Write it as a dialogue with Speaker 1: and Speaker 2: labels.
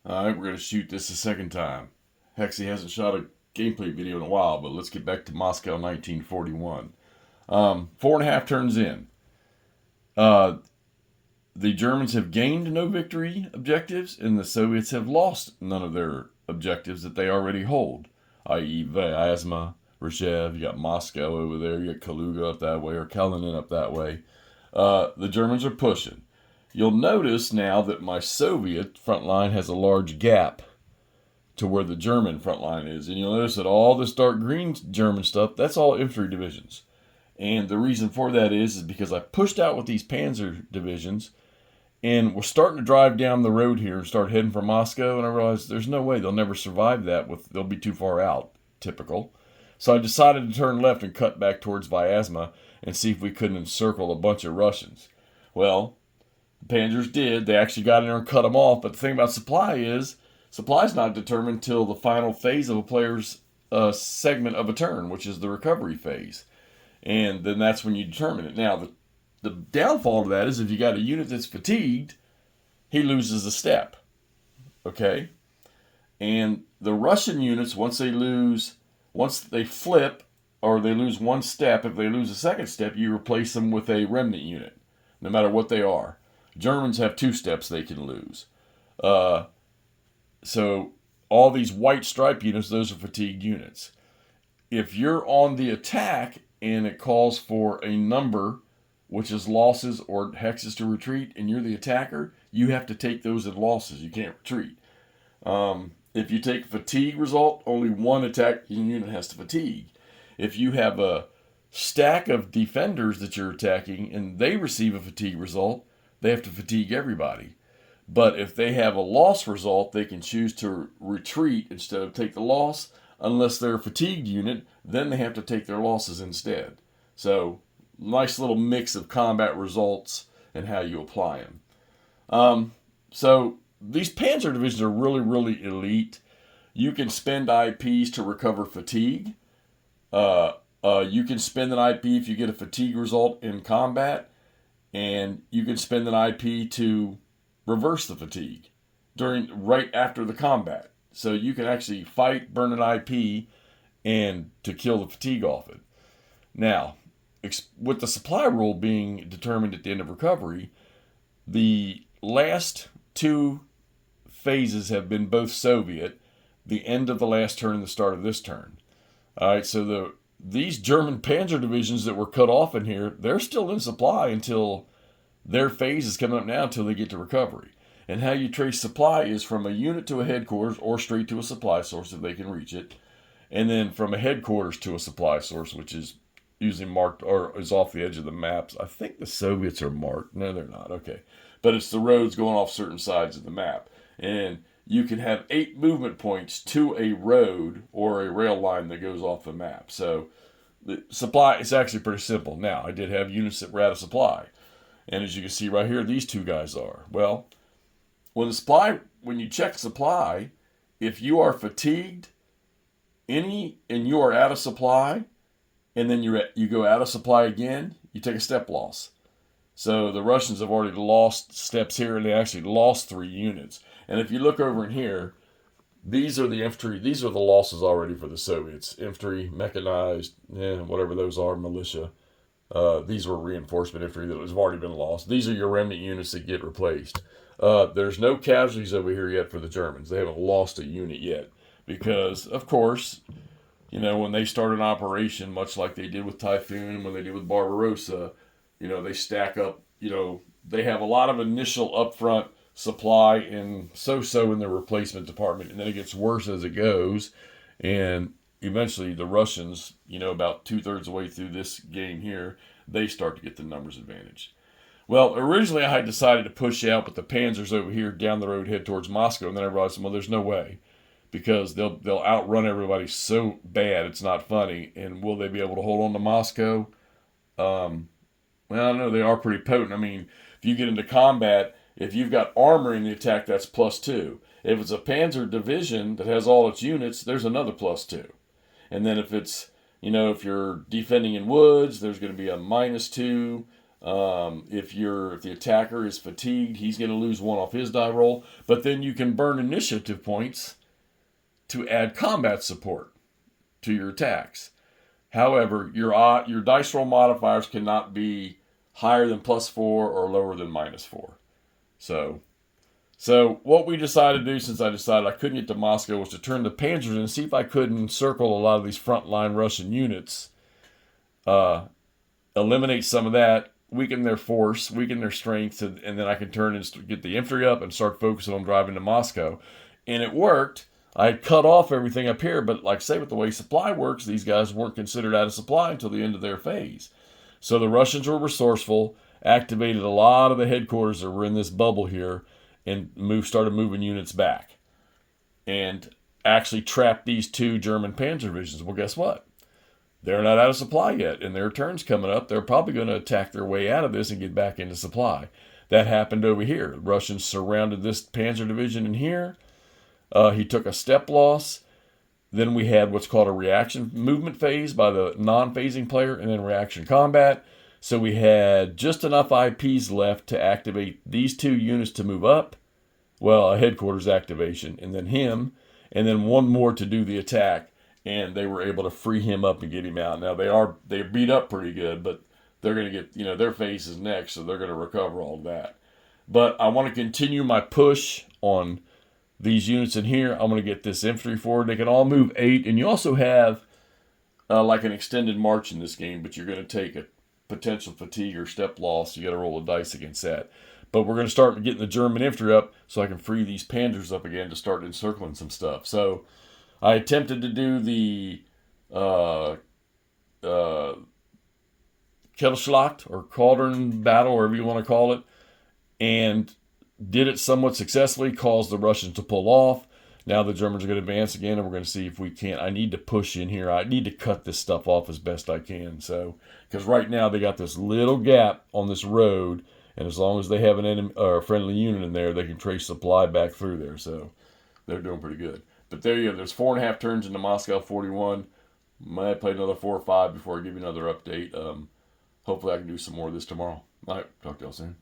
Speaker 1: Alright, we're going to shoot this a second time. Hexy hasn't shot a gameplay video in a while, but let's get back to Moscow 1941. 4.5 turns in. Uh, the Germans have gained no victory objectives, and the Soviets have lost none of their objectives that they already hold, i.e., Vyazma, Rzhev, you got Moscow over there, you got Kaluga up that way, or Kalinin up that way. The Germans are pushing. You'll notice now that my Soviet front line has a large gap to where the German front line is. And you'll notice that all this dark green German stuff, that's all infantry divisions. And the reason for that is because I pushed out with these Panzer divisions and we're starting to drive down the road here and start heading for Moscow. And I realized there's no way they'll never survive that. They'll be too far out, typical. So I decided to turn left and cut back towards Vyazma and see if we couldn't encircle a bunch of Russians. Well, the Panzers did. They actually got in there and cut them off. But the thing about supply is, supply's not determined till the final phase of a player's segment of a turn, which is the recovery phase. And then that's when you determine it. Now, the downfall to that is if you got a unit that's fatigued, he loses a step. Okay? And the Russian units, once they flip, or they lose one step, if they lose a second step, you replace them with a remnant unit, no matter what they are. Germans have 2 steps they can lose. So all these white stripe units, those are fatigued units. If you're on the attack and it calls for a number, which is losses or hexes to retreat, and you're the attacker, you have to take those as losses. You can't retreat. If you take a fatigue result, only one attacking unit has to fatigue. If you have a stack of defenders that you're attacking and they receive a fatigue result, they have to fatigue everybody. But if they have a loss result, they can choose to retreat instead of take the loss. Unless they're a fatigued unit, then they have to take their losses instead. So, nice little mix of combat results and how you apply them. So, these Panzer divisions are really, really elite. You can spend IPs to recover fatigue. You can spend an IP if you get a fatigue result in combat. And you can spend an IP to reverse the fatigue right after the combat. So you can actually fight, burn an IP, and to kill the fatigue off it. Now, with the supply rule being determined at the end of recovery, the last 2 phases have been both Soviet, the end of the last turn and the start of this turn. All right, so these German Panzer divisions that were cut off in here, they're still in supply until their phase is coming up now until they get to recovery. And how you trace supply is from a unit to a headquarters or straight to a supply source if they can reach it. And then from a headquarters to a supply source, which is usually marked or is off the edge of the maps. I think the Soviets are marked. No, they're not. Okay. But it's the roads going off certain sides of the map. And you can have 8 movement points to a road or a rail line that goes off the map. So the supply is actually pretty simple. Now, I did have units that were out of supply. And as you can see right here, these 2 guys are. Well, when you check supply, if you are fatigued, and you are out of supply, and then you go out of supply again, you take a step loss. So the Russians have already lost steps here, and they actually lost 3 units. And if you look over in here, these are the infantry. These are the losses already for the Soviets. Infantry, mechanized, whatever those are, militia. These were reinforcement infantry that has already been lost. These are your remnant units that get replaced. There's no casualties over here yet for the Germans. They haven't lost a unit yet. Because, of course, when they start an operation, much like they did with Typhoon, when they did with Barbarossa, they stack up, they have a lot of initial upfront supply and so-so in their replacement department. And then it gets worse as it goes. And eventually the Russians, about 2/3 of the way through this game here, they start to get the numbers advantage. Well, originally I had decided to push out with the Panzers over here down the road, head towards Moscow, and then I realized, well, there's no way, because they'll outrun everybody so bad it's not funny. And will they be able to hold on to Moscow? Well, I don't know. They are pretty potent. I mean, if you get into combat, if you've got armor in the attack, that's +2. If it's a Panzer division that has all its units, there's another +2. And then if it's, if you're defending in woods, there's going to be a -2. If the attacker is fatigued, he's going to lose 1 off his die roll. But then you can burn initiative points to add combat support to your attacks. However, your dice roll modifiers cannot be higher than +4 or lower than -4. So what we decided to do, since I decided I couldn't get to Moscow, was to turn the panzers in and see if I couldn't encircle a lot of these frontline Russian units, eliminate some of that, weaken their force, weaken their strength, and then I can turn and get the infantry up and start focusing on driving to Moscow. And it worked. I had cut off everything up here, but like I say, with the way supply works, these guys weren't considered out of supply until the end of their phase. So the Russians were resourceful, activated a lot of the headquarters that were in this bubble here, and started moving units back. And actually trapped these 2 German Panzer Divisions. Well, guess what? They're not out of supply yet, and their turn's coming up. They're probably going to attack their way out of this and get back into supply. That happened over here. The Russians surrounded this Panzer Division in here. He took a step loss. Then we had what's called a reaction movement phase by the non-phasing player, and then reaction combat. So we had just enough IPs left to activate these 2 units to move up. Well, a headquarters activation, and then him, and then 1 more to do the attack. And they were able to free him up and get him out. Now they're beat up pretty good, but they're going to get, their phase is next, so they're going to recover all of that. But I want to continue my push on these units in here. I'm going to get this infantry forward. They can all move 8, and you also have like an extended march in this game, but you're going to take a potential fatigue or step loss. You got to roll a dice against that. But we're going to start getting the German infantry up so I can free these panzers up again to start encircling some stuff. So I attempted to do the Kettelschlacht or Cauldron Battle, whatever you want to call it, and did it somewhat successfully, caused the Russians to pull off. Now the Germans are going to advance again, and we're going to see if we can't. I need to push in here. I need to cut this stuff off as best I can. So, because right now they got this little gap on this road, and as long as they have an enemy or a friendly unit in there, they can trace supply back through there. So they're doing pretty good. But there you go. There's 4.5 turns into Moscow 41. Might play another 4 or 5 before I give you another update. Hopefully I can do some more of this tomorrow. All right. Talk to y'all soon.